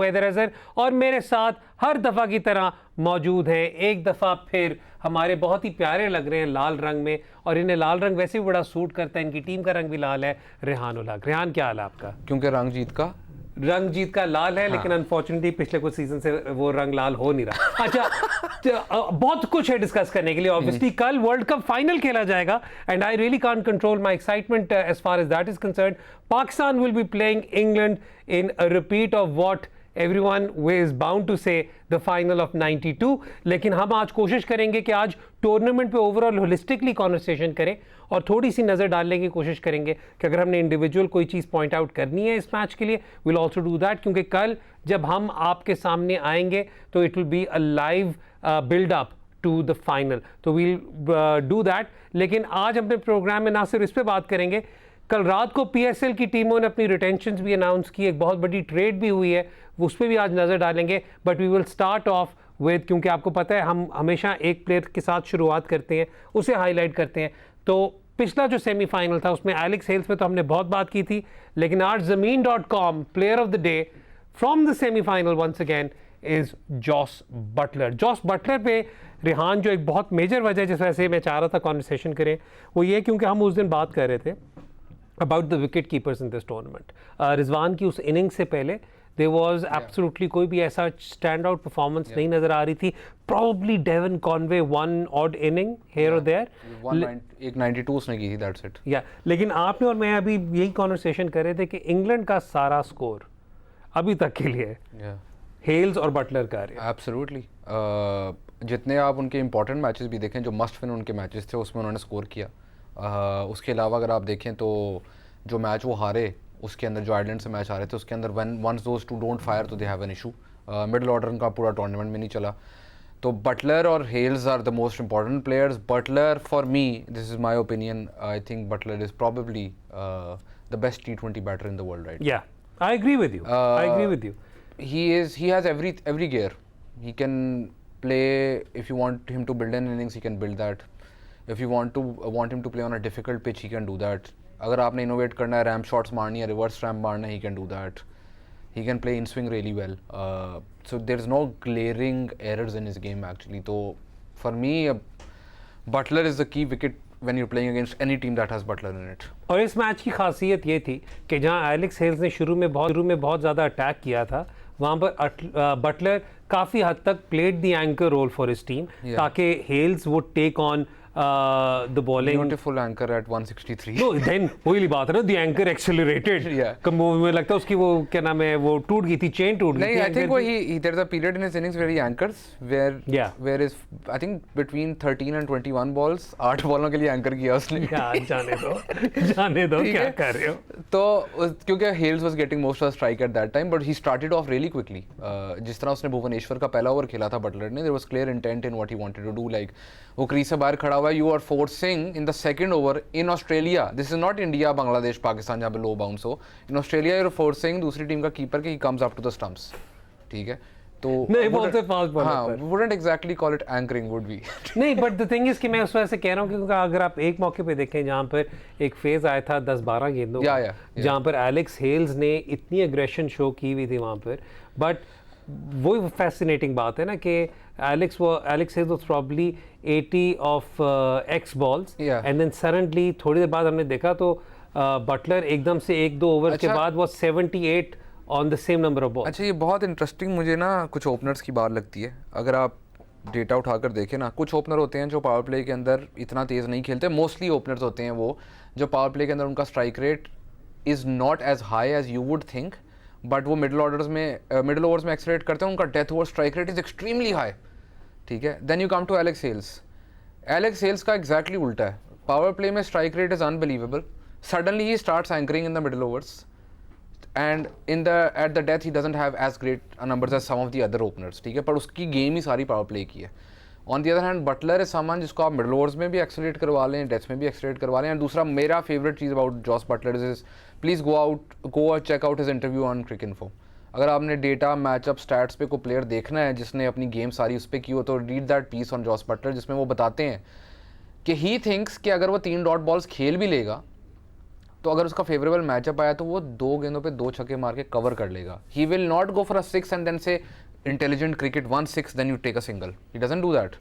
हैदर अजहर और मेरे साथ हर दफ़ा की तरह मौजूद हैं, एक दफ़ा फिर हमारे बहुत ही प्यारे लग रहे हैं लाल रंग में, और इन्हें लाल रंग वैसे भी बड़ा सूट करता है, इनकी टीम का रंग भी लाल है, रेहान उल हक। रेहान, क्या हाल है आपका? क्योंकि रंग जीत का लाल है, लेकिन अनफॉर्चुनेटली पिछले कुछ सीजन से वो रंग लाल हो नहीं रहा। अच्छा, बहुत कुछ है डिस्कस करने के लिए। ऑब्वियसली कल वर्ल्ड कप फाइनल खेला जाएगा and I really can't control my excitement as far as that is concerned. Pakistan will be playing England in a repeat of what everyone is bound to say the final of 92। लेकिन हम आज कोशिश करेंगे कि आज tournament पे overall holistically conversation करें और थोड़ी सी नज़र डालने की कोशिश करेंगे कि अगर हमने इंडिविजुअल कोई चीज़ पॉइंट आउट करनी है इस मैच के लिए, विल ऑल्सो डू दैट, क्योंकि कल जब हम आपके सामने आएंगे तो it will be a live build up to the final, तो वील डू दैट। लेकिन आज अपने प्रोग्राम में ना सिर्फ इस पर बात करेंगे, कल रात को पीएसएल की टीमों ने अपनी रिटेंशंस भी अनाउंस की, एक बहुत बड़ी ट्रेड भी हुई है, उस पर भी आज नज़र डालेंगे। But we will start off with, क्योंकि आपको पता है हम हमेशा एक प्लेयर के साथ शुरुआत करते हैं, उसे हाईलाइट करते हैं। तो पिछला जो सेमीफाइनल था उसमें एलेक्स हेल्स पे तो हमने बहुत बात की थी, लेकिन आज ज़मीन.com player of the day from the semifinal once again is Jos Buttler. Jos Buttler पे रेहान, जो एक बहुत मेजर वजह जिस वजह से मैं चाह रहा था कॉन्वर्सेशन करें, वो ये क्योंकि हम उस दिन बात कर रहे थे about the wicket keepers in this tournament. Rizwan की उस इनिंग से पहले there was absolutely कोई भी ऐसा स्टैंड आउट परफॉर्मेंस नहीं नजर आ रही थी। Probably Devon Conway one odd inning here or there, एक 92 उसने की थी, that's it। लेकिन आपने और मैं अभी यही कॉन्वर्सेशन कर रहे थे कि इंग्लैंड का सारा स्कोर अभी तक के लिए हेल्स और बटलर का है। एब्सोल्युटली, जितने आप उनके इंपॉर्टेंट मैचेस भी देखें, जो मस्ट विन उनके मैचेस थे, उसमें उन्होंने स्कोर किया। उसके अलावा अगर आप देखें तो जो मैच वो हारे, उसके अंदर जो आयरलैंड से मैच आ रहे थे, उसके अंदर once those two don't fire तो they have an issue. Middle order का पूरा टूर्नामेंट में नहीं चला। तो बटलर और Hales are the most important players. Buttler for me, this is my opinion, I think Buttler is probably the best T20 batter in the world right. Yeah, I agree with you, I agree with you. he has every gear. He can play, if you want him to build an innings, he can build that. If you want him to play on a difficult pitch, he can do that. अगर आपने innovate करना है, ramp shots मारनी है, reverse ramp मारना है, he can do that. He can play in swing really well. So there is no glaring errors in his game actually. तो for me, Butler is the key wicket when you're playing against any team that has Butler in it. और इस match की खासियत ये थी कि जहां Alex Hales ने शुरू में बहुत ज़्यादा अटैक किया था, वहाँ पर बटलर काफ़ी हद तक played the anchor role for his team, ताकि Hales would take on the bowling. Beautiful anchor at 163. No, then वही बात है ना, the anchor accelerated. मुझे लगता है उसकी वो क्या नाम है, वो टूट गई थी, चेन टूट गई थी। नहीं, I think there is a period in his innings where he anchors, where is I think between 13 and 21 balls, 8 बॉलों के लिए एंकर किया उसने। जाने दो क्या कर रहे हो। तो क्योंकि हेल्स was getting most of the strike at that time, but he started off really quickly. जिस तरह उसने भुवनेश्वर का पहला ओवर खेला था बटलर ने, there was clear intent in what he wanted to do. Like वो क्रीज से बाहर खड़ा हुआ, you are forcing in the second over in Australia. This is not India, Bangladesh, Pakistan जहाँ पे low bounce हो। In Australia you are forcing दूसरी team का कीपर कि he comes up to the stumps, ठीक है। तो नहीं, बहुत से फास्ट बॉलर, हाँ, wouldn't exactly call it anchoring, would we? नहीं, but the thing is कि मैं उस वजह से कह रहा हूँ क्योंकि अगर आप एक मौके पे देखें जहाँ पर एक फेज आया था 10-12 गेंदों जहाँ पर एलेक्स हेल्स ने इतनी एग्रेशन शो की हुई थी वहाँ पर, बट वो फैसिनेटिंग बात है ना कि Alex Hales was probably 80 of X balls and then suddenly थोड़ी देर बाद हमने देखा तो बटलर एकदम से 1-2 ओवर के बाद वो 78 on the same number of balls. अच्छा, ये बहुत इंटरेस्टिंग मुझे ना कुछ ओपनर्स की बात लगती है। अगर आप डेटा उठाकर देखें ना, कुछ ओपनर होते हैं जो पावर प्ले के अंदर इतना तेज़ नहीं खेलते। मोस्टली ओपनर्स होते हैं वो जो पावर प्ले के अंदर उनका strike rate is not as high as you would think, but वो मिडिल ओवर्स में एक्सलेरेट करते हैं, उनका death over strike rate is extremely high, ठीक है। Then you come to Alex Hales का एग्जैक्टली उल्टा है। पावर प्ले में strike rate is unbelievable, suddenly he starts anchoring in the middle overs, and at the death he doesn't have as great numbers as some of the other openers, ठीक है, पर उसकी game ही सारी power play की है। On the other hand Buttler is someone जिसको आप middle overs में भी एक्सेलरेट करवा लें, डेथ्स में भी एक्सेलरेट करवा लें। एंड दूसरा मेरा फेवरेट चीज़ about Jos Buttler is please go check out his interview on Cricinfo. अगर आपने डेटा मैचअप स्टैट्स पे कोई प्लेयर देखना है जिसने अपनी गेम सारी उस पर की हो, तो read that piece on Jos Buttler, जिसमें वो बताते हैं कि ही थिंक्स कि अगर वो 3 डॉट बॉल्स खेल भी लेगा तो अगर उसका फेवरेबल मैचअप आया तो वो 2 गेंदों पे 2 छक्के मार के कवर कर लेगा. He will not go for a 6 and then say intelligent cricket 1-6 then you take a single. He doesn't do that.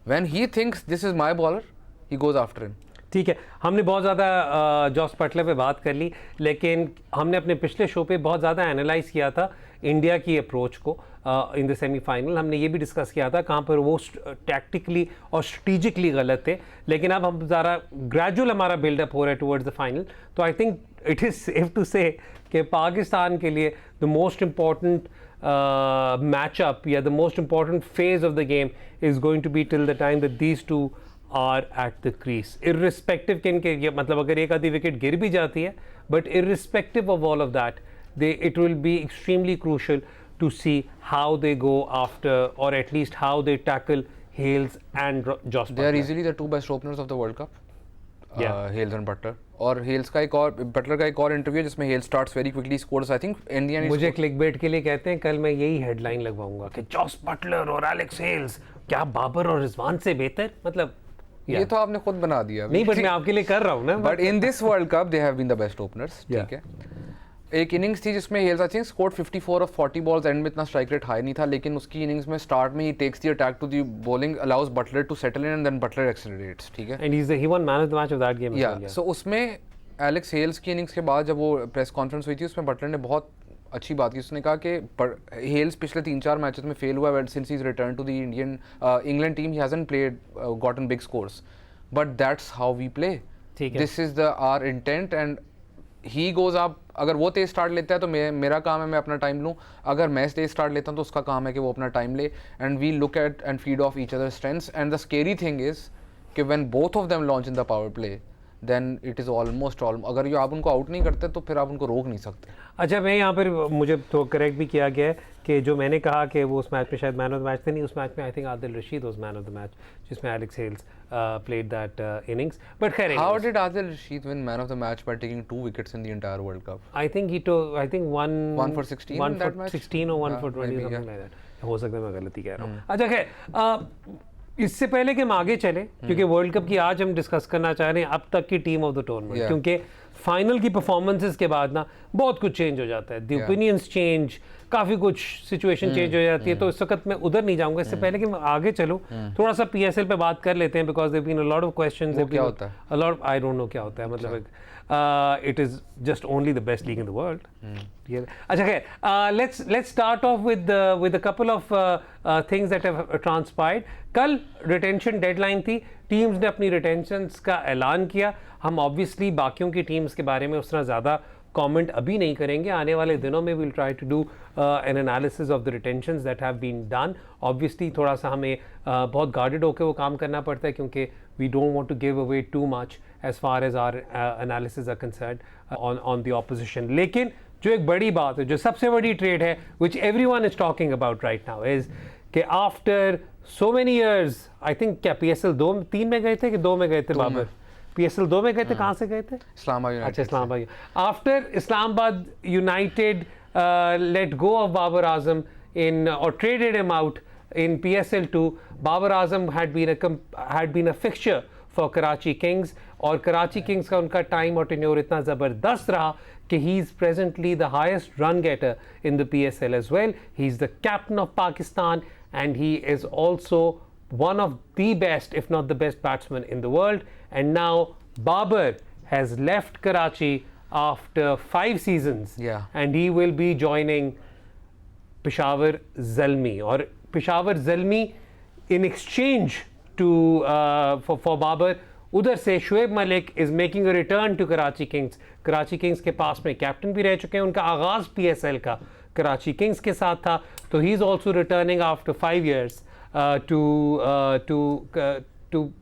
When he thinks this is my bowler he goes after him. ठीक है, हमने बहुत ज़्यादा Jos Buttler पे बात कर ली, लेकिन हमने अपने पिछले शो पे बहुत ज़्यादा एनालाइज किया था इंडिया की अप्रोच को इन द सेमीफाइनल. हमने ये भी डिस्कस किया था कहाँ पर वो टैक्टिकली और स्ट्रेटिजिकली गलत थे, लेकिन अब हम ज़रा ग्रेजुअल हमारा बिल्डअप हो रहा है टुवर्ड्स द फाइनल. तो I think it is safe to say कि पाकिस्तान के लिए the most important matchup, yeah, the most important phase of the game is going to be till the time that these two are at the crease. Irrespective किन के, मतलब अगर एक आधी wicket गिर भी जाती है, but irrespective of all of that, it will be extremely crucial to see how they go after, or at least how they tackle Hales and Josh Butler. They are easily the 2 best openers of the World Cup. Hales and Butler. और हेल्स का एक और Buttler का एक और interview जिसमें hello starts very quickly scores. I think India ने मुझे क्लिकबेट के लिए कहते हैं, कल मैं यही हेडलाइन लगवाऊंगा कि जॉस बटलर और एलेक्स हेल्स क्या बाबर और रिजवान से बेहतर. मतलब ये तो आपने खुद बना दिया. नहीं, बट मैं आपके लिए कर रहा हूँ ना. But in this world cup they have been the best openers. ठीक है, एक इनिंग्स थी जिसमें Hales I think scored 54 of 40 balls. And में इतना स्ट्राइक रेट हाई नहीं था, लेकिन उसकी इनिंग्स में स्टार्ट में ही takes the attack to the bowling, allows Buttler to settle in and then Buttler accelerates. ठीक है, and he won man of the match of that game. Yeah so उसमें एलेक्स हेल्स की innings के बाद जब वो प्रेस कॉन्फ्रेंस हुई थी उसमें बटलर ने बहुत अच्छी बात की. उसने कहा कि हेल्स पिछले 3-4 मैचेस में फेल हुआ है since he is return to the England team. He hasn't played gotten big scores, but that's how we play. This is the our intent and he goes up. अगर वो तेज स्टार्ट लेता है तो मेरा काम है मैं अपना टाइम लूँ. अगर मैं तेज स्टार्ट लेता हूँ तो उसका काम है कि वो अपना टाइम ले. And we look at and feed off each other strengths. And the scary thing is कि when both of them launch in the power play then it is almost अगर ये आप उनको आउट नहीं करते तो फिर आप उनको रोक नहीं सकते. अच्छा, मैं यहाँ पर मुझे तो करेक्ट भी किया गया है कि जो मैंने कहा कि वो उस मैच में शायद मैन ऑफ द मैच थे, नहीं, उस मैच में I think Adil Rashid was man of the match जिसमें Alex Hales played that innings. But खैर, how did Adil Rashid win man of the match by taking 2 wickets in the entire World Cup? I think one for 16 in that match, 16 or 1 for 20 something like that. हो सकता है मैं गलती कह रहा हूँ. अच्छा खैर, इससे पहले कि हम आगे चले, क्योंकि वर्ल्ड कप की आज हम डिस्कस करना चाह रहे हैं अब तक की टीम ऑफ द टूर्नामेंट, क्योंकि फाइनल की परफॉर्मेंसेस के बाद ना बहुत कुछ चेंज हो जाता है. द ओपिनियंस चेंज, काफ़ी कुछ सिचुएशन चेंज हो जाती है. तो इस वक्त मैं उधर नहीं जाऊंगा. इससे पहले कि मैं आगे चलूँ, थोड़ा सा PSL पे बात कर लेते हैं, because there been a lot of questions. क्या होता है? A lot, I don't know क्या होता है. मतलब it is just only the best league in the world. अच्छा, खैर, let's start off with a couple of things that have transpired. कल retention deadline थी, टीम्स ने अपनी retentions का ऐलान किया. हम obviously बाकियों की टीम्स के बारे में उस तरह ज़्यादा कमेंट अभी नहीं करेंगे. आने वाले दिनों में we'll try to do an analysis of the retentions that have been done. Obviously थोड़ा सा हमें बहुत guarded होकर वो काम करना पड़ता है, क्योंकि we don't want to give away too much as far as our analysis are concerned on the opposition. लेकिन जो एक बड़ी बात है, जो सबसे बड़ी ट्रेड है, which everyone is talking about right now, is कि after so many years, I think क्या PSL 2-3 में गए थे कि 2 में गए थे बाबर? PSL 2 में गए थे. कहाँ से गए थे? इस्लामाबाद यूनाइटेड. अच्छा, Islamabad. After Islamabad United let go of Babar Azam or traded him out in PSL 2, Babar Azam had been a fixture for Karachi Kings, और Karachi Kings का उनका टाइम और टेन्योर इतना ज़बरदस्त रहा कि he is presently the highest run getter in the PSL as well. He is the captain of Pakistan and he is also one of the best, if not the best batsman in the world. And now Babar has left Karachi after 5 seasons, and he will be joining Peshawar Zalmi. Or Peshawar Zalmi, in exchange to for Babar, उधर से Shoaib Malik is making a return to Karachi Kings. Karachi Kings के पास में captain भी रह चुके हैं. उनका आगाज़ PSL का Karachi Kings के साथ था. तो he is also returning after 5 years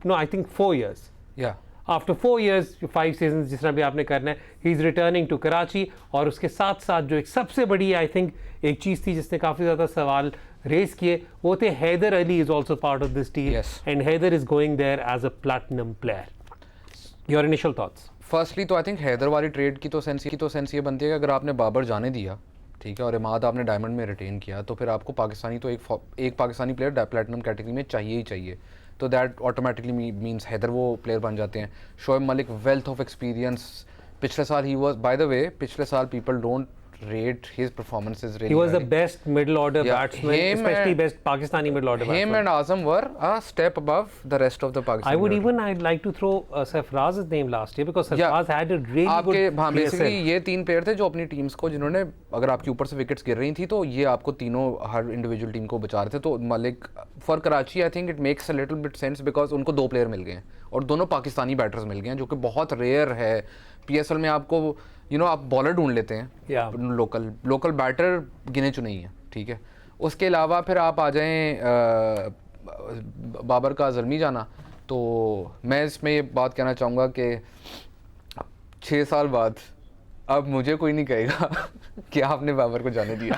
no, I think 4 years. Yeah. After 4 years, 5 seasons जिस तरह भी आपने करना है, he is returning to Karachi. और उसके साथ साथ जो एक सबसे बड़ी I think एक चीज़ थी जिसने काफ़ी ज़्यादा सवाल रेस किए, वो थे Haider Ali is also part of this team. Yes. And Haider is going there as a platinum player. Your initial thoughts? Firstly तो I think हैदर वाली ट्रेड की तो सेंस ये बनती है कि अगर आपने बाबर जाने दिया, ठीक है, और इमाद आपने डायमंड में रिटेन किया, तो फिर आपको पाकिस्तानी तो एक पाकिस्तानी प्लेयर प्लेटिनम कैटेगरी में चाहिए ही चाहिए. तो दैट ऑटोमेटिकली मीन्स हैदर वो प्लेयर बन जाते हैं. Shoaib Malik wealth of experience पिछले साल he was, by the way, पिछले साल people don't rate his performances really. He was the highly. best middle order batsman, especially best Pakistani middle order batsman. Him and Azam were a step above the rest of the Pakistani. I'd like to throw Sarfaraz's name last year because Sarfaraz had a really good हाँ, basically PSL. ये 3 player थे जो अपनी teams को, जिन्होंने अगर आपके ऊपर से विकेट्स गिर रही थी तो ये आपको तीनों हर इंडिविजुअल टीम को बचा रहे थे. तो Malik for Karachi I think it makes a little bit sense because उनको 2 प्लेयर मिल गए हैं और दोनों पाकिस्तानी बैटर्स मिल गए हैं, जो कि बहुत रेयर है. PSL में आपको आप बॉलर ढूंढ लेते हैं, लोकल बैटर गिने चुने ही हैं, ठीक है. उसके अलावा फिर आप आ जाएं बाबर का ज़ल्मी जाना, तो मैं इसमें ये बात कहना चाहूँगा कि 6 साल बाद अब मुझे कोई नहीं कहेगा कि आपने बाबर को जाने दिया.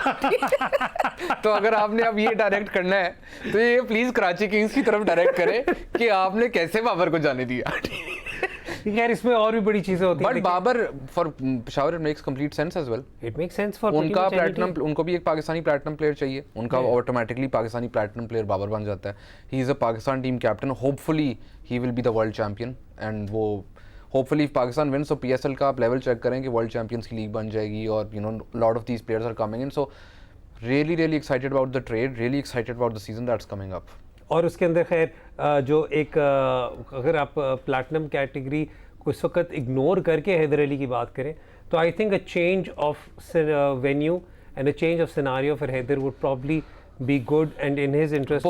तो अगर आपने अब ये डायरेक्ट करना है तो ये प्लीज़ कराची किंग्स की तरफ डायरेक्ट करें कि आपने कैसे बाबर को जाने दिया. यार इसमें और भी बड़ी चीजें होती हैं. But Babar for Peshawar it makes complete sense as well. It makes sense for उनका प्लैटिनम, उनको भी एक पाकिस्तानी प्लैटिनम प्लेयर चाहिए. उनका automatically Pakistani platinum player Babar बन जाता है. He is a Pakistan team captain. Hopefully he will be the world champion and वो होपफुली पाकिस्तान विन्स. तो PSL का आप लेवल चेक करें कि वर्ल्ड चैम्पियंस की लीग बन जाएगी और lot of these players are coming in. So really excited about the trade, really excited about the season that's coming up. और उसके अंदर खैर जो एक अगर आप प्लैटिनम कैटेगरी को इस वक्त इग्नोर करके हैदर अली की बात करें तो I think a change of venue and a change of scenario for Haider would probably be good and in his interest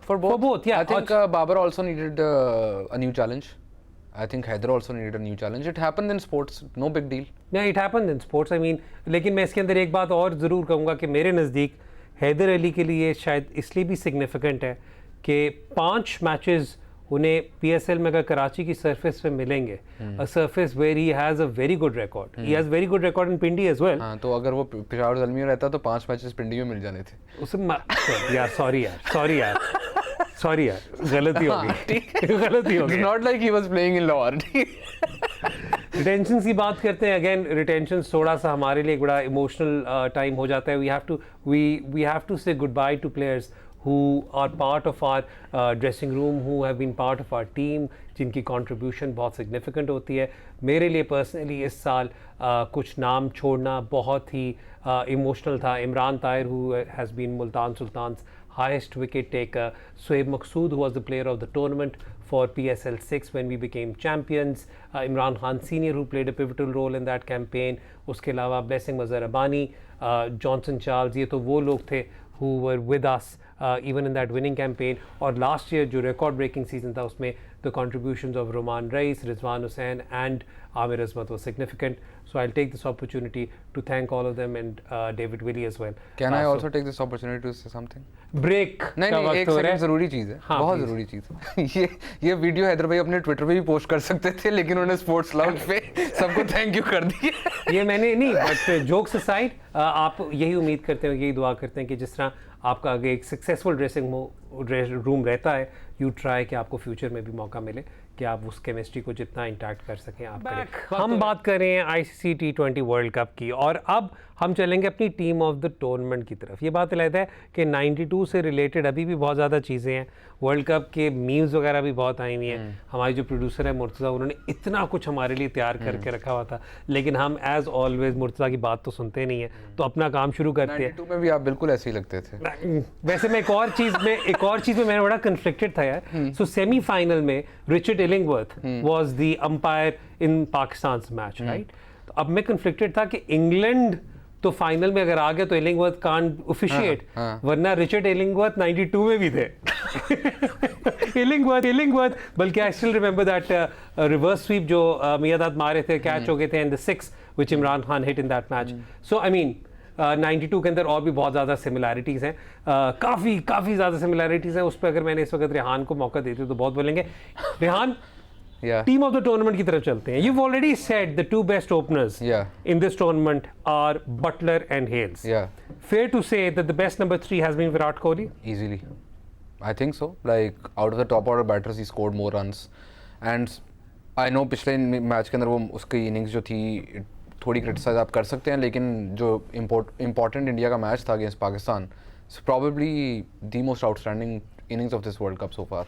for both. Yeah, I think Babar also needed a new challenge. I think Haider also needed a new challenge. It happened in sports, no big deal. Yeah, it happened in sports. I mean, लेकिन मैं इसके अंदर एक बात और ज़रूर कहूँगा कि मेरे नज़दीक हैदर अली के लिए शायद इसलिए भी सिग्निफिकेंट है कि 5 मैचेस उन्हें PSL में अगर कराची की सरफेस पे मिलेंगे, a surface where he has a very good record. He has very good record in Pindi as well. हाँ, तो अगर वो पेशावर ज़ल्मी में रहता तो 5 मैचेस पिंडी में मिल जाने थे. उसे यार सॉरी यार गलती हो गई. Not like he was playing in Lahore. Retention की बात करते हैं. अगेन रिटेंशन थोड़ा सा हमारे लिए एक बड़ा इमोशनल टाइम हो जाता है. वी हैव टू से good by two players who are part of our dressing room, who have been part of our team, जिनकी contribution बहुत significant होती है. मेरे लिए personally इस साल कुछ नाम छोड़ना बहुत ही emotional था. Imran Tahir who has been Multan Sultan's highest wicket taker, Shoaib Maqsood who was the player of the tournament for PSL 6 when we became champions, Imran Khan Senior who played a pivotal role in that campaign. उसके अलावा Blessing Mazhar Rabbani, Johnson Charles, ये तो वो लोग थे who were with us even in that winning campaign. और last year जो record breaking season था उसमें the contributions of Roman Reis, Rizwan Hussain and Amir Azmat was significant. So I'll take this opportunity to thank all of them and David Willey as well. Can I also take this opportunity to say something? Break नहीं एक second ज़रूरी चीज़ है. हाँ, बहुत ज़रूरी चीज़ है. ये video Haider भाई अपने ट्विटर पे भी पोस्ट कर सकते थे लेकिन उन्होंने स्पोर्ट्स लाउंज पे सबको थैंक यू कर दिया. ये मैंने नहीं, बट जोक्स असाइड आप यही उम्मीद करते हैं, यही दुआ करते हैं कि जिस तरह आपका आगे एक सक्सेसफुल ड्रेसिंग रूम रहता है, यू ट्राई कि आपको फ्यूचर में भी मौका मिले कि आप उस केमिस्ट्री को जितना इंटैक्ट कर सकें आप करें. हम बात कर रहे हैं ICC T20 वर्ल्ड कप की और अब हम चलेंगे अपनी टीम ऑफ द टूर्नामेंट की तरफ. ये बात लगता है कि 92 से रिलेटेड अभी भी बहुत ज़्यादा चीज़ें हैं. वर्ल्ड कप के मीम्स वगैरह भी बहुत आई हुई हैं. हमारी जो प्रोड्यूसर है मुर्तज़ा, उन्होंने इतना कुछ हमारे लिए तैयार करके रखा हुआ था, लेकिन हम एज ऑलवेज मुर्तज़ा की बात तो सुनते नहीं है, तो अपना काम शुरू करते हैं. 92 में भी आप बिल्कुल ऐसे ही लगते थे. वैसे मैं एक और चीज़ में मैंने बड़ा कन्फ्लिक्टेड था यार. सो सेमीफाइनल में Richard Illingworth was the umpire in Pakistan match, right. तो अब मैं कन्फ्लिक्टेड था कि इंग्लैंड तो फाइनल में अगर आ गया तो इलिंगवर्थ कांट ऑफिशिएट, वरना रिचर्ड इलिंगवर्थ 92 में भी थे. इलिंगवर्थ बल्कि I still remember that reverse sweep जो मियादाद मारे थे, कैच हो गए थे and the 6 which Imran Khan hit in that match. So I mean 92 के अंदर और भी बहुत ज़्यादा सिमिलैरिटीज़ हैं, काफ़ी ज़्यादा सिमिलैरिटीज़ हैं. उस पर अगर मैंने इस वक्त रेहान को मौका देते तो बहुत बोलेंगे. Rehan, team of the tournament की तरफ चलते हैं. You've already said the 2 best openers in this tournament are Butler and Hales. Fair to say that the best number 3 has been Virat Kohli? Easily, I think so. Like out of the top order batters, he scored more runs. And I know पिछले match के अंदर वो उसकी innings जो थी थोड़ी criticise आप कर सकते हैं, लेकिन जो इम्पोर्टेंट इंडिया का मैच था against Pakistan, it's probably the most outstanding innings of this world cup so far.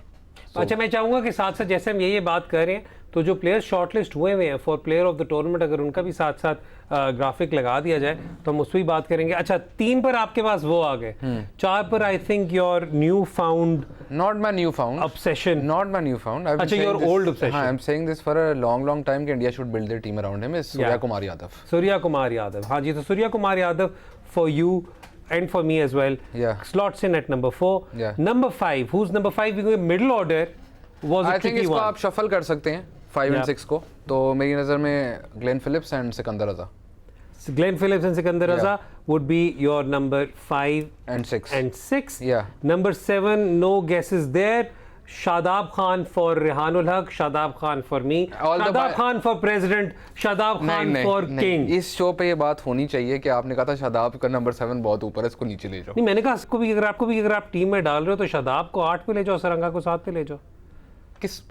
अच्छा, मैं चाहूँगा कि साथ साथ जैसे हम ये बात कर रहे हैं तो जो प्लेयर्स शॉर्टलिस्ट हुए हैं for player of the tournament, अगर उनका भी साथ साथ ग्राफिक लगा दिया जाए तो हम उस पर भी बात करेंगे। अच्छा, 3 पर आपके पास वो आ गए, 4 पर I think your new found, not my new found obsession, not my new found, अच्छा, your old obsession. I am saying this for a long time कि India should build their team around him, is Suryakumar Yadav. Suryakumar Yadav, हाँ जी, तो Suryakumar Yadav for you and for me as well. Yeah. Slots in at number 4. Yeah. Number 5. Who's number 5? Because middle order was a I think tricky इसको one. आप shuffle कर सकते हैं 5 and 6 को, तो मेरी नज़र में Glenn Phillips and Sikandar Raza. Glenn Phillips and Sikandar Raza would be your number 5 and 6. and 6. Yeah. Number 7, no guesses there. Shadab Khan for Rehanul Haq, Shadab Khan for me, Shadab Khan for President, Shadab Khan for King. इस show पे ये बात होनी चाहिए कि आपने कहा था शादाब का नंबर 7 बहुत ऊपर है, इसको नीचे ले जाओ। नहीं, मैंने कहा इसको भी अगर आप टीम में डाल रहे हो तो शादाब को 8 पे ले जाओ, सरंगा को 7 पे ले जाओ। किस,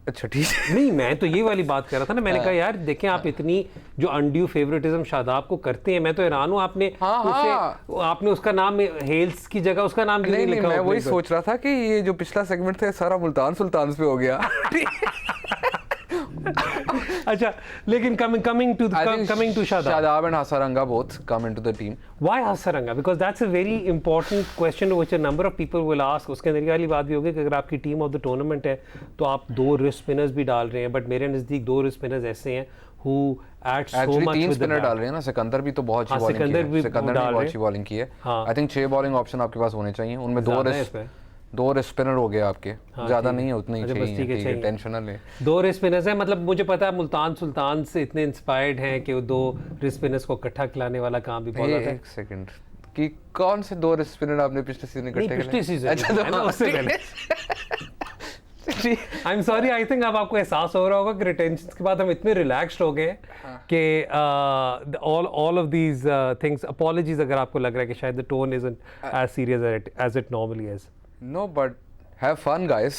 अच्छा ठीक है। नहीं, मैं तो ये वाली बात कर रहा था ना, मैंने कहा यार देखें आप इतनी जो अनड्यू फेवरेटिज्म शादाब को करते हैं, मैं तो हैरान हूँ आपने उसका नाम हेल्स की जगह उसका नाम क्यों नहीं लिखा? मैं वही सोच रहा था कि ये जो पिछला सेगमेंट था सारा मुल्तान सुल्तान पे हो गया। अच्छा, लेकिन coming to Shadab and Hasaranga both come into the team. Why Hasaranga? Because that's a very important question which a number of people will ask. उसके अंदर ये वाली बात भी होगी कि अगर आपकी टीम ऑफ द टूर्नामेंट है तो आप 2 रिस्ट स्पिनर्स भी डाल रहे हैं, बट मेरे नज़दीक 2 रिस्ट स्पिनर्स ऐसे हैं who add so much with the spinner डाल रहे हैं ना, सिकंदर भी तो बहुत अच्छी बॉलिंग की है, सिकंदर ने बहुत अच्छी बॉलिंग की है। आई थिंक 6 बॉलिंग ऑप्शन आपके पास होने चाहिए, उनमें 2 रिस्ट स्पिनर हो गए आपके, ज्यादा नहीं है, उतने ही चाहिए, टेंशन ना ले। 2 रिस्ट स्पिनर्स हैं, मतलब मुझे पता है मुल्तान सुल्तान से इतने इंस्पायर्ड हैं कि वो 2 रिस्ट स्पिनर्स को इकट्ठा खिलाने वाला काम भी बहुत आता है। एक सेकंड, कि कौन से 2 रिस्ट स्पिनर आपने पिछले सीजन इकट्ठे किए? पिछले सीजन, अच्छा, उससे पहले। I am sorry, I think अब आपको एहसास हो रहा होगा कि रिटेंशन के बाद हम इतने रिलैक्स्ड हो गए कि all of these things, apologies अगर आपको लग रहा है कि शायद the tone isn't as serious as it normally is. No, but have fun, guys.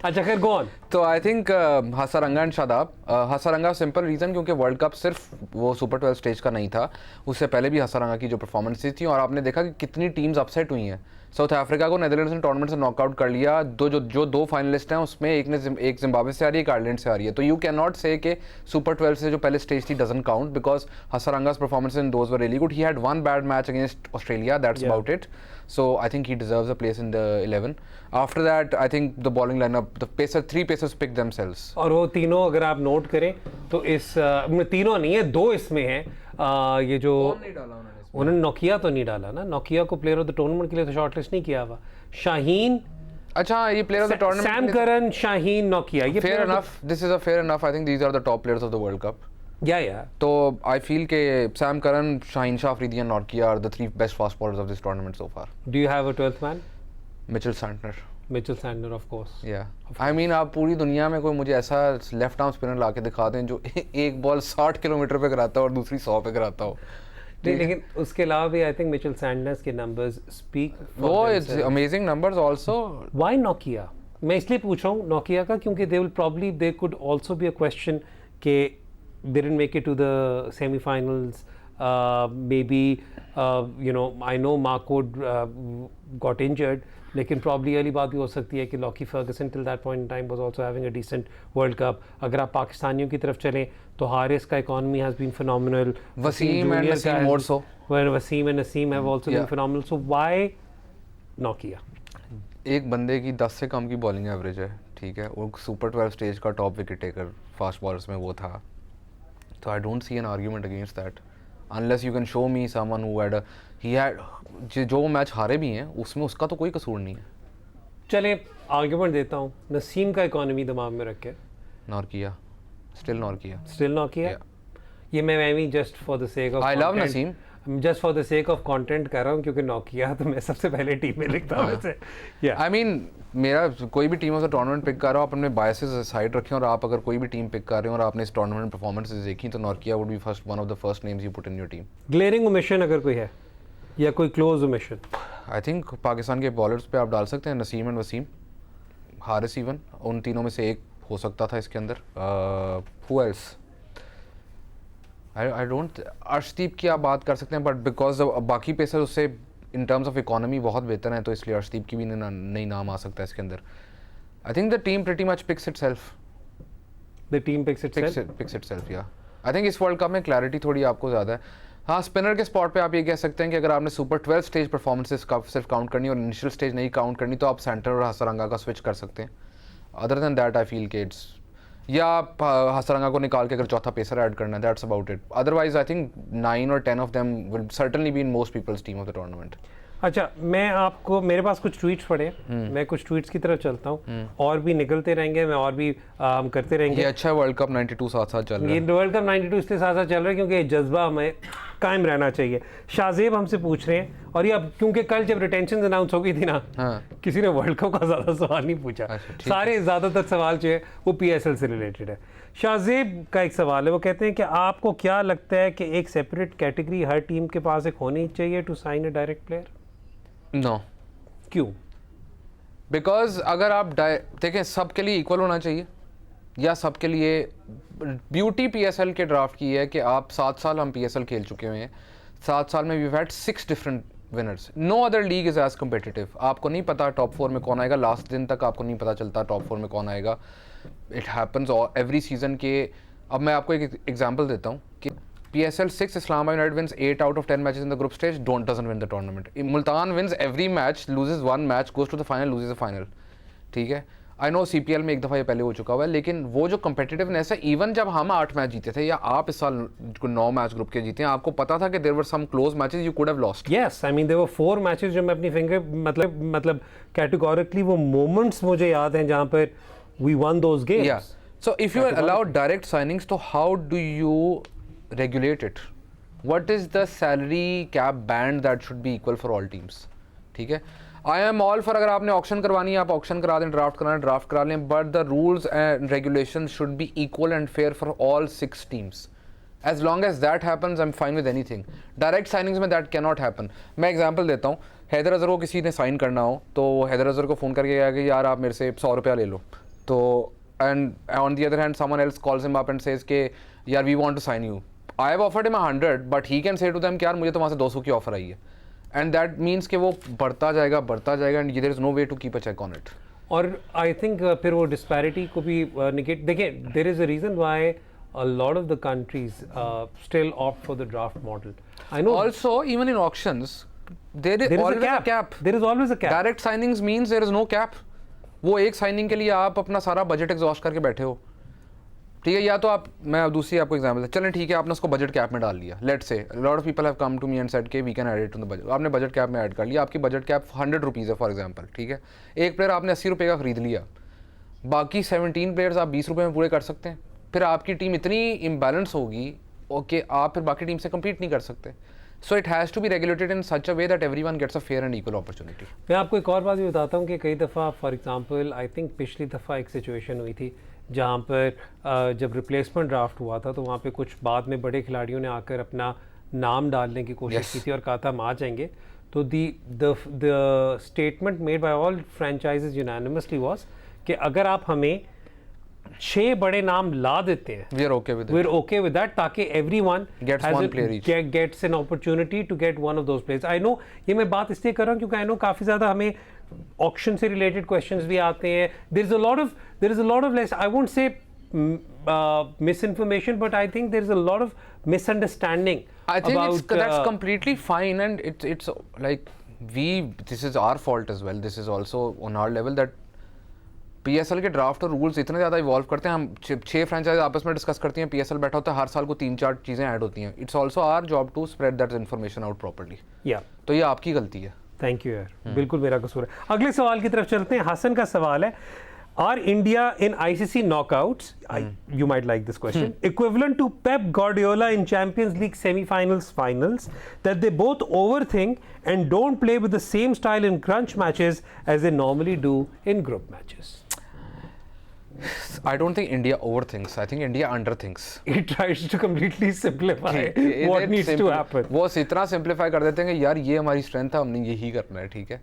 अच्छा, खैर go on. तो I think Hasaranga and Shadab, Hasaranga simple reason क्योंकि वर्ल्ड कप सिर्फ वो सुपर 12 स्टेज का नहीं था, उससे पहले भी हसरंगा की जो परफॉर्मेंसेज थी, और आपने देखा कि कितनी टीम्स अपसेट हुई हैं। साउथ अफ्रीका को नेदरलैंड्स ने टूर्नामेंट से नॉकआउट कर लिया, जो 2 फाइनलिस्ट हैं उसमें एक जिम्बाब्वे से आ रही है, एक आयरलैंड से आ रही है, तो यू कैन नॉट से कि सुपर 12 से जो पहले स्टेज थी doesn't count, because Hasaranga's performance in those were really good. He had 1 bad match against Australia, that's about it, so I think he deserves a place in the 11. After that, I think the bowling lineup, the 3 pacers pick themselves. और वो तीनों अगर आप note करें तो इस तीनों नहीं है, 2 इसमें हैं, ये जो उन्होंने नोकिया तो नहीं डाला ना, नोकिया को प्लेयर ऑफ द टूर्नामेंट के लिए तो शॉर्टलिस्ट नहीं किया हुआ। शाहीन, अच्छा, ये player of the tournament, Sam Curran, Shaheen, Nokia, ये fair enough, this is a fair enough, I think these are the top players of the World Cup. Yeah. तो आई फील के Sam Curran, Shaheen Shah Afridi and नॉकिया are the 3 best fast bowlers of this tournament so far. Do you have a 12th man? Mitchell Santner of course. Yeah I mean, आप पूरी दुनिया में कोई मुझे ऐसा लेफ्ट आर्म स्पिनर ला के दिखा दें जो एक बॉल 60 किलोमीटर पे कराता हो और दूसरी 100 पे कराता हो। लेकिन उसके अलावा भी आई थिंक मिचेल सैंटनर के नंबर्स स्पीक, वो it's amazing numbers also. Why Nokia? मैं इसलिए पूछ रहा हूँ नोकिया का क्योंकि they will probably, there could also be a question के they didn't make it to the semi-finals. Maybe you know, I know Marco got injured, लेकिन probably वाली बात भी हो सकती है कि Lockie Ferguson till that point in time was also having a decent World Cup. अगर आप पाकिस्तानियों की तरफ चलें तो हारिस का economy has been phenomenal. Wasim and Naseem more so. Well, Wasim and Naseem have also been phenomenal. So why Nokia? एक बंदे की 10 से कम की बॉलिंग एवरेज है, ठीक है, वो सुपर 12 स्टेज का top wicket taker fast bowlers में वो था, तो I don't see an argument against that unless you can show me someone who had जो मैच हारे भी हैं उसमें उसका तो कोई कसूर नहीं है। चले आर्ग्यूमेंट देता हूँ, नसीम का इकोनॉमी दिमाग में रख के स्टिल नॉर्किया ये मैं भी just for the sake of, I love Naseem, just for the sake of content कर रहा हूँ क्योंकि नोकिया तो मैं सबसे पहले टीम में लिखता हूँ वैसे। आई मीन, मेरा कोई भी team of the tournament pick कर रहा हो, आप अपने बायसेस साइड रखें, और आप अगर कोई भी टीम पिक कर रहे हो और आपने इस टूर्नामेंट परफॉर्मेंसेस देखी तो Nokia would be one of the first names you put in your team. Glaring omission अगर कोई है या कोई क्लोज ओमिशन, आई थिंक पाकिस्तान के बॉलर्स पे आप डाल सकते हैं नसीम एंड वसीम, हारिस इवन, उन तीनों में से एक हो सकता था इसके अंदर। Who else? I don't, Arshdeep की आप बात कर सकते हैं, बट बिकॉज बाकी पेसर उससे इन टर्म्स ऑफ इकोनॉमी बहुत बेहतर हैं, तो इसलिए अर्शदीप की भी नहीं नाम आ सकता है इसके अंदर. I think the team pretty much picks itself. The team picks itself या आई थिंक इस वर्ल्ड कप में क्लैरिटी थोड़ी आपको ज़्यादा है. हाँ, स्पिनर के स्पॉट पे आप ये कह सकते हैं कि अगर आपने सुपर 12 स्टेज परफॉर्मेंसेस का सिर्फ काउंट करनी और इनिशियल स्टेज नहीं काउंट करनी, तो आप सेंटर और हसरंगा का स्विच कर सकते हैं. Other than that I feel कि इट्स, या आप हसरंगा को निकाल के अगर चौथा पेसर ऐड करना है, that's about it. Otherwise I think 9 और 10 of them will certainly be in most people's team of the tournament. अच्छा, मैं आपको, मेरे पास कुछ ट्वीट्स पड़े, मैं कुछ ट्वीट्स की तरफ चलता हूँ, और भी निकलते रहेंगे, मैं और भी करते रहेंगे. ये अच्छा है, वर्ल्ड कप 92 साथ साथ चल रहा है. ये वर्ल्ड कप 92 इसलिए साथ साथ चल रहा है क्योंकि जज्बा हमें कायम रहना चाहिए. शाहजेब हमसे पूछ रहे हैं, और ये अब क्योंकि कल जब रिटेंशन अनाउंस हो गई थी ना, किसी ने वर्ल्ड कप का ज़्यादा सवाल नहीं पूछा. सारे ज़्यादातर सवाल जो है वो PSL से रिलेटेड है. शाहजेब का एक सवाल है, वो कहते हैं कि आपको क्या लगता है कि एक सेपरेट कैटेगरी हर टीम के पास एक होनी चाहिए to sign a direct player? No. क्यों? बिकॉज अगर आप देखें, सबके लिए इक्वल होना चाहिए, या सबके लिए, ब्यूटी PSL के ड्राफ्ट की है कि आप 7 साल हम PSL खेल चुके हुए हैं, 7 साल में we had 6 different winners. No other league is as competitive. आपको नहीं पता टॉप 4 में कौन आएगा, लास्ट दिन तक आपको नहीं पता चलता टॉप 4 में कौन आएगा. इट हैपन्स एवरी सीजन के. अब मैं आपको एक एग्जांपल देता हूँ कि PSL 6 Islamabad United wins 8 out of 10 matches in the group stage, doesn't win the tournament. Multan wins every match, loses one match, goes to the final, loses the final. ठीक है. I know CPL में एक दफ़ा ये पहले हो चुका हुआ है, लेकिन वो जो competitiveness है, इवन जब हम 8 मैच जीते थे, या आप इस साल 9 मैच ग्रुप के जीते हैं, आपको पता था कि there were some close matches you could have lost. Yes, I mean there were 4 matches जो मैं अपनी फिंगर मतलब categorically वो moments मुझे याद हैं जहाँ पर we won those games. Yeah. So if you are allowed direct signings, तो how do you regulate it? What is the salary cap band that should be equal for all teams? ठीक है. I am all for, अगर आपने auction करवानी है आप auction करा दें, ड्राफ्ट कराना ड्राफ्ट करा लें, but the rules and regulations should be equal and fair for all 6 teams. As long as that happens, I'm fine with anything. Direct signings में that cannot happen. मैं एग्जांपल देता हूँ, हैदर अजहर को किसी ने साइन करना हो, तो हैदर अजहर को फ़ोन करके कहा कि यार आप मेरे से 100 रुपया ले लो, तो and on the other hand someone else calls him up and says कि यार we want to sign you. I have offered him 100, but he can say to them कि यार मुझे तो वहाँ से 200 की ऑफर आई है, and that means कि वो बढ़ता जाएगा, and there is no way to keep a check on it. और I think फिर वो disparity को भी negate. देखिए, there is a reason why a lot of the countries still opt for the draft model. I know. Also, even in auctions, there is always a cap. There is always a cap. Direct signings means there is no cap. वो एक signing के लिए आप अपना सारा budget exhaust करके बैठे हो, ठीक है. या तो आप, मैं दूसरी आपको एग्जांपल है, चलें ठीक है, आपने उसको बजट कैप में डाल लिया. Let's say lot of people have come to me and said के we can add it to the budget. आपने बजट कैप में ऐड कर लिया, आपकी बजट कैप 100 रुपीज़ है फॉर एग्जांपल, ठीक है. एक प्लेयर आपने 80 रुपये का खरीद लिया, बाकी 17 प्लेयर्स आप 20 रुपये में पूरे कर सकते हैं. फिर आपकी टीम इतनी इम्बैलेंस होगी कि आप फिर बाकी टीम से कम्पीट नहीं कर सकते. So it has to be regulated in such a way that everyone gets a fair and equal opportunity. मैं आपको एक और बात भी बताता हूँ कि कई दफ़ा, फॉर एग्जांपल आई थिंक पिछली दफ़ा एक सिचुएशन हुई थी जहाँ पर जब रिप्लेसमेंट ड्राफ्ट हुआ था, तो वहाँ पे कुछ बाद में बड़े खिलाड़ियों ने आकर अपना नाम डालने की कोशिश की थी और कहा था हम आ जाएंगे. तो the statement made by all franchises unanimously was कि अगर आप हमें 6 बड़े नाम ला देते हैं, we're okay with that, ताकि everyone gets one player each, gets an opportunity to get one of those players. I know, ये मैं बात इसलिए कर रहा हूँ क्योंकि I know काफ़ी ज़्यादा हमें ऑक्शन से रिलेटेड क्वेश्चंस भी आते हैं. there is a lot of less, I won't say misinformation, but I think there is a lot of misunderstanding. I think that's completely fine, and it's like this is our fault as well. This is also on our level that PSL के draft और rules इतने ज़्यादा evolve करते हैं. हम 6 franchise आपस में discuss करती हैं, PSL बैठा होता है, हर साल को 3-4 चीज़ें ऐड होती हैं. It's also our job to spread that information out properly. तो ये आपकी गलती है. थैंक यू यार, बिल्कुल मेरा कसूर है. अगले सवाल की तरफ चलते हैं. हसन का सवाल है, R India in ICC knockouts, you might like this question, equivalent to Pep Guardiola in Champions League semi-finals, finals, that they both overthink and don't play with the same style in crunch matches as they normally do in group matches? I don't think India overthinks. I think India underthinks. It tries to completely simplify what needs to happen. वो इतना simplify कर देते हैं कि यार ये हमारी strength है, हमने यही करना है, ठीक है.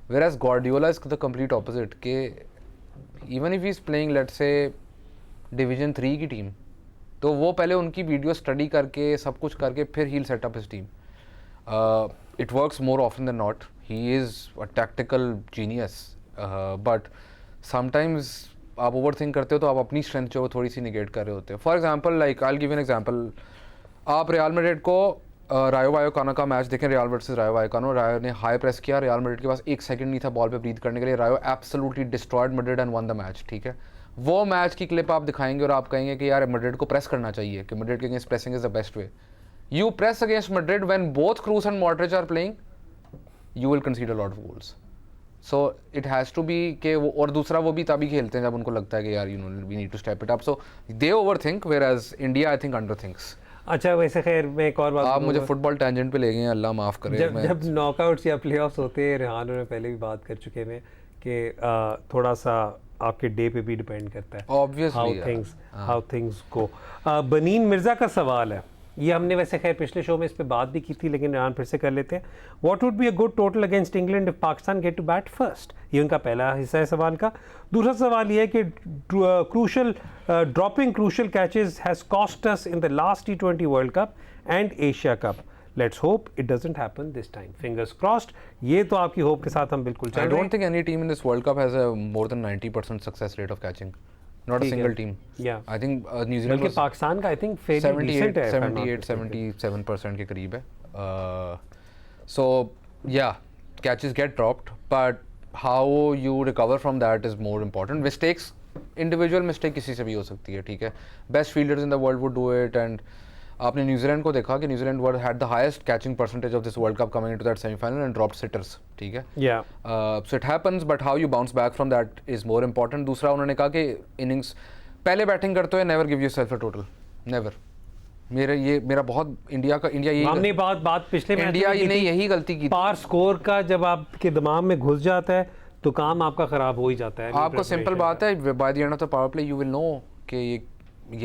Whereas Guardiola is the complete opposite. कि even if he is playing, let's say Division 3 की टीम, तो वो पहले उनकी वीडियो स्टडी करके सब कुछ करके फिर he'll set up his team. it works more often than not. He is a tactical genius, but sometimes आप overthink करते हो तो आप अपनी strength जो थोड़ी सी negate कर रहे होते हो. For example, like I'll give you an example. आप Real Madrid को रायो वायोकानो का मैच देखें, रियल वर्सेस रायो वायोकानो. रायो ने हाई प्रेस किया, रियल मैड्रिड के पास 1 सेकंड नहीं था बॉल पे ब्रीथ करने के लिए. रायो absolutely destroyed Madrid and one the match. ठीक है, वो मैच की क्लिप आप दिखाएंगे और आप कहेंगे कि यार मैड्रिड को प्रेस करना चाहिए, कि मैड्रिड के against pressing is the best way. You press against Madrid when both Kroos and Modric are playing, you will concede a lot of goals. So it has to be के वो, और दूसरा वो भी तभी खेलते हैं जब उनको लगता है कि यार you know we need to step it up. So they over think, whereas India I think under thinks. अच्छा, वैसे खैर मैं एक और बात, आप मुझे फुटबॉल टैंजेंट पे ले गए हैं, अल्लाह माफ़ करे. जब नॉकआउट्स या प्लेऑफ्स होते हैं, रेहान ने पहले भी बात कर चुके हैं कि थोड़ा सा आपके डे पे भी डिपेंड करता है obviously how things go. Baneen Mirza का सवाल है, ये हमने वैसे खैर पिछले शो में इस पे बात भी की थी, लेकिन रेहान फिर से कर लेते हैं. What would be a good total against England if Pakistan get to bat first? ये उनका पहला हिस्सा है सवाल का. दूसरा सवाल ये है कि dropping crucial catches has cost us in the last T20 world cup and Asia cup. Let's hope it doesn't happen this time, fingers crossed. ये तो आपकी होप के साथ हम बिल्कुल चल रहे हैं. I don't think any team in this World Cup has a more than 90% success rate of catching. Not a single team. Yeah. I think New Zealand बल्कि पाकिस्तान का I think fairly decent है, 78-77% के करीब है. So yeah, catches get dropped, but how you recover from that is more important. Mistakes, individual mistake किसी से भी हो सकती है. ठीक है, best fielders in the world would do it. And आपने न्यूजीलैंड को देखा कि New Zealand had the highest catching percentage of this World Cup coming into that semi-final and dropped sitters. ठीक है, so it happens, but how you bounce back from that is more important. दूसरा उन्होंने कहा कि innings पहले batting करते हुए never give yourself a total, never. मेरा बहुत इंडिया यही हमने बात पिछले मैच इंडिया ने यही गलती की. पार स्कोर का जब आपके दिमाग में घुस जाता है तो काम आपका खराब हो ही जाता है. आपको सिंपल बात है, by the end of the power play you will know कि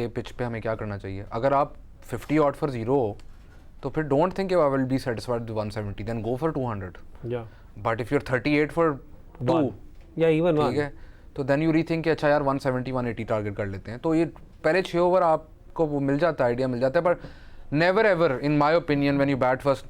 ये पिच पे हमें क्या करना चाहिए. अगर आप 50 odd for 0 तो फिर don't think I will be satisfied with 170, then go for 200. Yeah. But if you're 38 for 2, yeah, even 1, ठीक है, तो then you rethink कि अच्छा यार 170 180 टारगेट कर लेते हैं. तो ये पहले 6 ओवर आपको वो मिल जाता है, आइडिया मिल जाता है. पर never ever in my opinion when you bat first,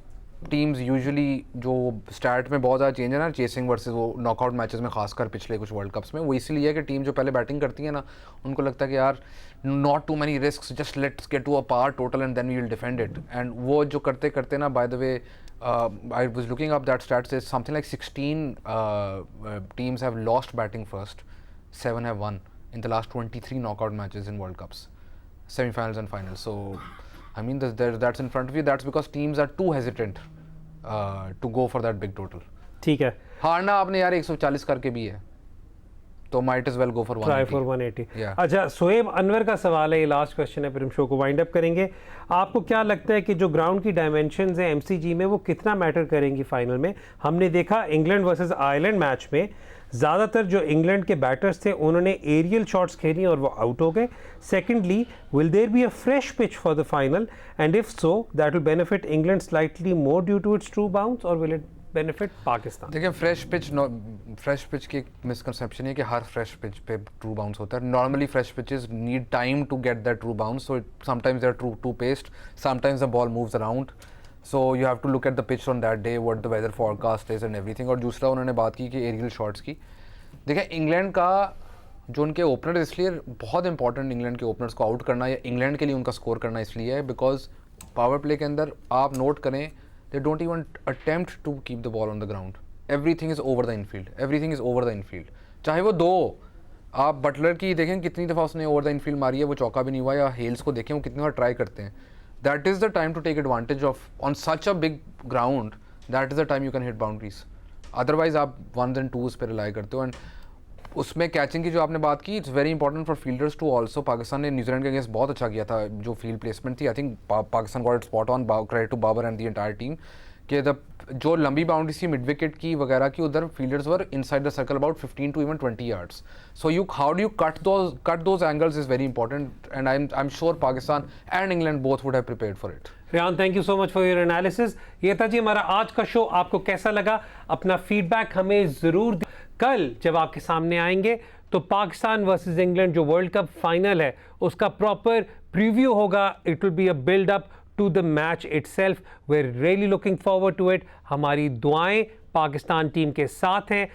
teams usually जो स्टार्ट में बहुत ज़्यादा चेंज है ना, चेसिंग वर्सेस वो नॉकआउट मैचेस में, खासकर पिछले कुछ वर्ल्ड कप्स में, वो इसलिए है कि टीम जो पहले बैटिंग करती है ना, उनको लगता है कि यार not too many risk, just let's get to a par total and then we will defend it. And वो जो करते करते ना, by the way I was looking up that stats, is something like 16 teams have lost batting first, 7 have won in the last 23 knockout matches in world cups, semifinals and finals. So I mean, that's in front of you. That's because teams are too hesitant to go for that big total. ठीक है. हारना आपने यार 140 करके भी है, तो might as well go for 180. Try for 180. Yeah. अच्छा, सोएब अनवर का सवाल है, ये लास्ट क्वेश्चन है, फिर हम शो को वाइंड अप करेंगे. आपको क्या लगता है कि जो ग्राउंड की डायमेंशंस हैं MCG में, वो कितना मैटर करेंगी फाइनल में? हमने देखा इंग्लैंड वर्सेस आयरलैंड मैच में ज़्यादातर जो इंग्लैंड के बैटर्स थे उन्होंने एरियल शॉट्स खेली और वो आउट हो गए. Secondly, will there be a fresh pitch for the final, and if so that will benefit England slightly more due to its true bounce, और विल इट बेनिफिट पाकिस्तान? देखिए, fresh pitch की एक misconception है कि हर fresh pitch पे true bounce होता है. Normally fresh pitches need time to get that true bounce, so sometimes they are too paced, sometimes the ball moves around. So you have to look at the pitch on that day, what the weather forecast is and everything. और दूसरा उन्होंने बात की कि aerial shots की. देखिए, England का जो उनके ओपनर, इसलिए बहुत इंपॉर्टेंट इंग्लैंड के ओपनर्स को आउट करना या इंग्लैंड के लिए उनका स्कोर करना इसलिए है बिकॉज पावर प्ले के अंदर आप नोट करें, they don't even attempt to keep the ball on the ground. Everything is over the infield, everything is over the infield. चाहे वो दो, आप बटलर की देखें कितनी दफ़ा उसने ओवर द इनफील्ड मारी है, वो चौका भी नहीं हुआ, या हेल्स को देखें वो कितनी बार ट्राई करते हैं. That is the time to take advantage of, on such a big ground, that is the time you can hit boundaries. Otherwise आप 1s and 2s पे rely करते हो. एंड उसमें कैचिंग की जो आपने बात की, it's very important for fielders to also. Pakistan ने न्यूजीलैंड के अगेंस्ट बहुत अच्छा किया था, जो फील्ड प्लेसमेंट थी. I think Pakistan got it spot on, credit to Babar and the entire team, कि जो लंबी बाउंड्री थी मिड विकेट की वगैरह की, उधर fielders were inside the circle about 15 to even 20 yards. So how do you cut those angles is very important, and I'm sure Pakistan and England both would have prepared for it. Rehan, thank you so much for your analysis. ये था जी हमारा आज का show. आपको कैसा लगा? अपना feedback हमें ज़रूर. कल जब आपके सामने आएंगे तो पाकिस्तान वर्सेस इंग्लैंड जो वर्ल्ड कप फाइनल है उसका प्रॉपर प्रीव्यू होगा. It will be a build up to the match itself. We're really looking forward to it. हमारी दुआएं पाकिस्तान टीम के साथ हैं.